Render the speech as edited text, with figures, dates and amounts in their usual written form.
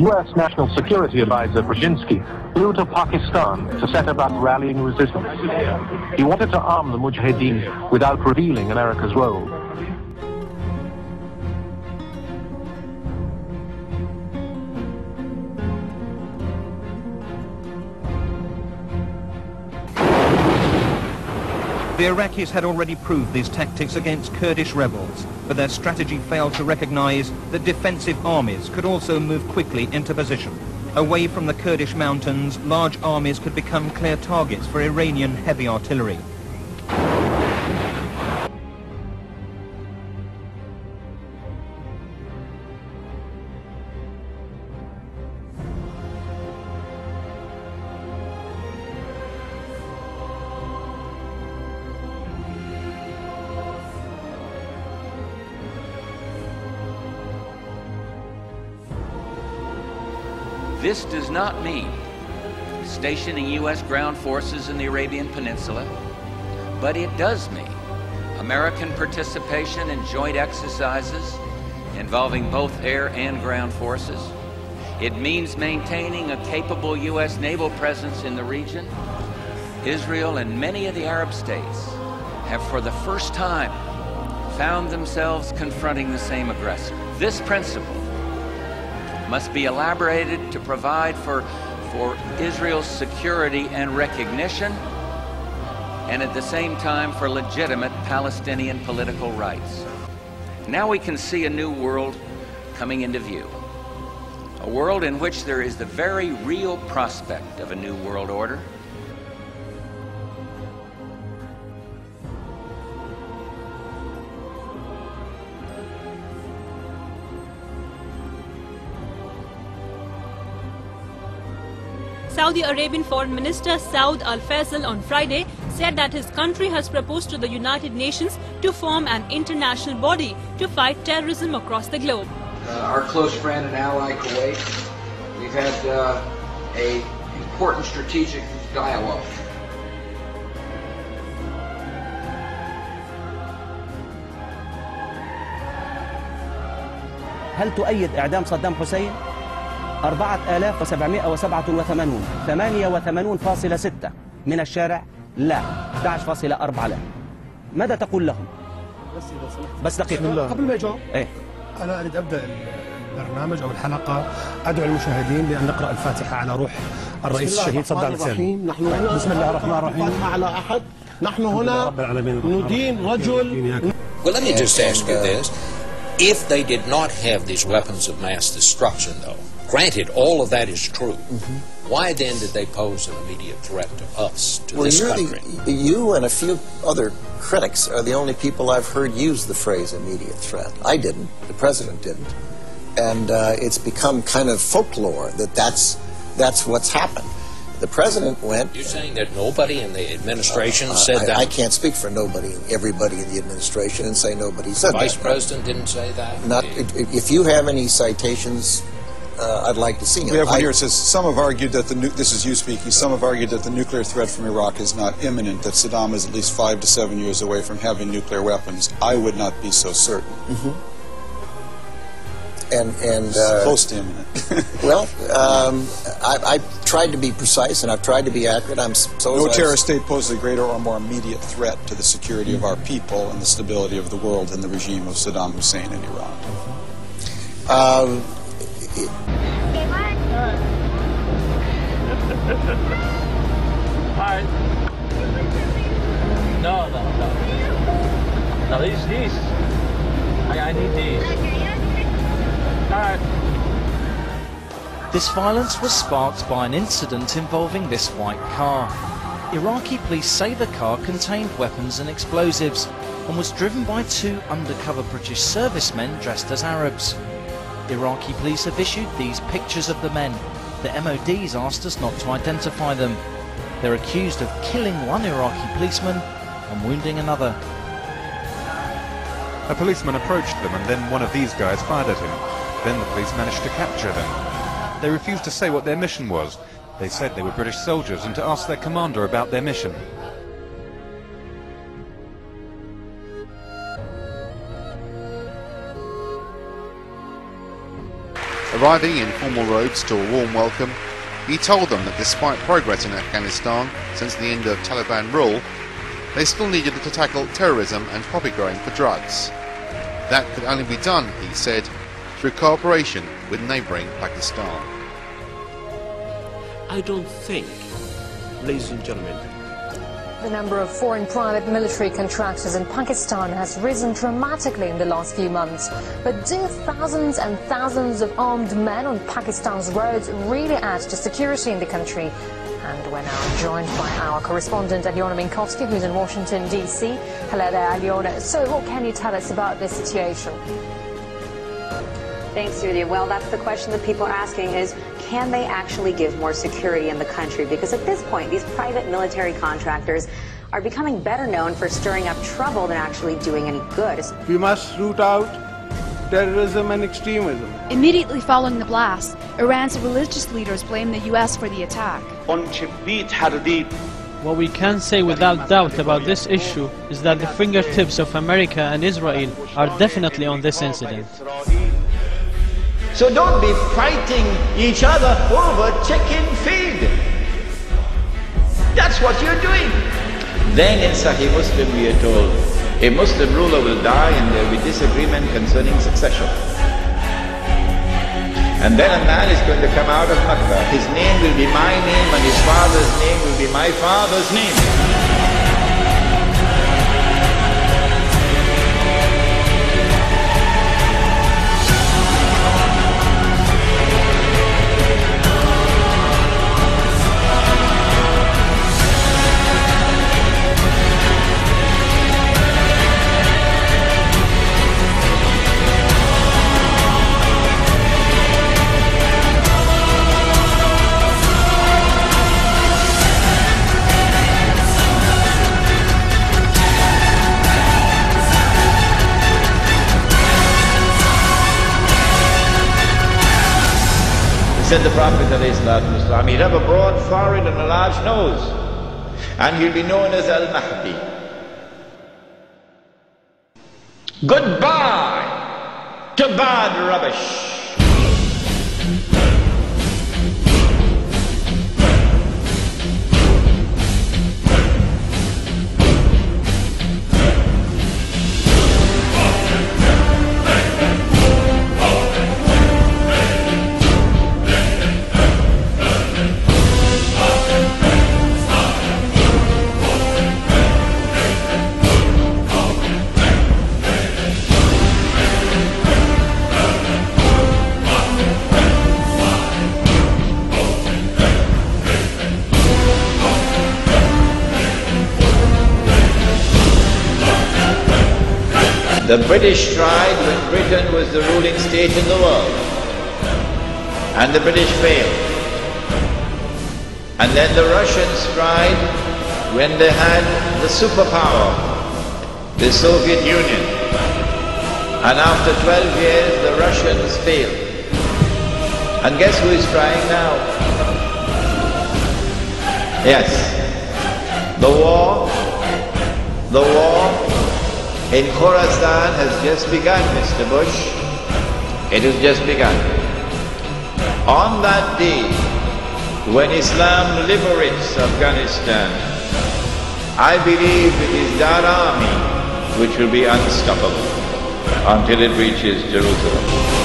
U.S. National Security Advisor Brzezinski flew to Pakistan to set about rallying resistance. He wanted to arm the Mujahideen without revealing America's role. The Iraqis had already proved these tactics against Kurdish rebels, but their strategy failed to recognize that defensive armies could also move quickly into position. Away from the Kurdish mountains, large armies could become clear targets for Iranian heavy artillery. This does not mean stationing U.S. ground forces in the Arabian Peninsula, but it does mean American participation in joint exercises involving both air and ground forces. It means maintaining a capable U.S. naval presence in the region. Israel and many of the Arab states have for the first time found themselves confronting the same aggressor. This principle must be elaborated to provide for Israel's security and recognition, and at the same time for legitimate Palestinian political rights. Now we can see a new world coming into view. A world in which there is the very real prospect of a new world order. Saudi Arabian Foreign Minister Saud Al-Faisal on Friday said that his country has proposed to the United Nations to form an international body to fight terrorism across the globe. Our close friend and ally Kuwait, we've had an important strategic dialogue. هل تؤيد إعدام صدام حسين؟ 4787 88.6 من الشارع لا 11.4 لا. ماذا تقول لهم؟ بس دقيقة قبل ما يجاوب أنا أريد أبدأ البرنامج أو الحلقة أدعو المشاهدين بأن نقرأ الفاتحة على روح الرئيس الشهيد صدام حسين. بسم الله الرحمن الرحيم. على أحد نحن هنا ندين رجل. Well, let me just ask you this. If they did not have these weapons of mass destruction, though, granted, all of that is true. Why then did they pose an immediate threat to us, to this country? You and a few other critics are the only people I've heard use the phrase immediate threat. I didn't. The president didn't. And it's become kind of folklore that that's what's happened. The president went... You're saying that nobody in the administration said that? I can't speak for nobody, everybody in the administration, and say nobody said that. The vice president didn't say that? Not, if you have any citations... I'd like to see it. We have one here. It says, some have argued that this is you speaking, some have argued that the nuclear threat from Iraq is not imminent, that Saddam is at least 5 to 7 years away from having nuclear weapons. I would not be so certain. And close to imminent. Well, I tried to be precise, and I've tried to be accurate. No terrorist state poses a greater or more immediate threat to the security of our people and the stability of the world than the regime of Saddam Hussein in Iran. No, these. I need these. This violence was sparked by an incident involving this white car. Iraqi police say the car contained weapons and explosives and was driven by 2 undercover British servicemen dressed as Arabs. Iraqi police have issued these pictures of the men. The MOD's asked us not to identify them. They're accused of killing one Iraqi policeman and wounding another. A policeman approached them and then one of these guys fired at him. Then the police managed to capture them. They refused to say what their mission was. They said they were British soldiers and to ask their commander about their mission. Arriving in formal robes to a warm welcome, he told them that despite progress in Afghanistan since the end of Taliban rule, they still needed to tackle terrorism and poppy growing for drugs. That could only be done, he said, through cooperation with neighbouring Pakistan. I don't think, ladies and gentlemen, the number of foreign private military contractors in Pakistan has risen dramatically in the last few months. But do thousands and thousands of armed men on Pakistan's roads really add to security in the country? And we're now joined by our correspondent Alyona Minkowski, who's in Washington, D.C. Hello there, Alyona. So what can you tell us about this situation? Thanks, Julia. Well, that's the question that people are asking is, can they actually give more security in the country? Because at this point, these private military contractors are becoming better known for stirring up trouble than actually doing any good. We must root out terrorism and extremism. Immediately following the blast, Iran's religious leaders blamed the U.S. for the attack. What we can say without doubt about this issue is that the fingertips of America and Israel are definitely on this incident. So don't be fighting each other over chicken feed. That's what you're doing. Then in Sahih Muslim we are told, a Muslim ruler will die and there will be disagreement concerning succession. And then a man is going to come out of Makkah. His name will be my name and his father's name will be my father's name. Said the Prophet ﷺ, he'll have a broad forehead and a large nose, and he'll be known as Al-Mahdi. Goodbye to bad rubbish. The British tried when Britain was the ruling state in the world, and the British failed. And then the Russians tried when they had the superpower, the Soviet Union. And after 12 years, the Russians failed. And guess who is trying now? Yes, the war in Khorasan has just begun, Mr. Bush. It has just begun. On that day, when Islam liberates Afghanistan, I believe it is that army which will be unstoppable until it reaches Jerusalem.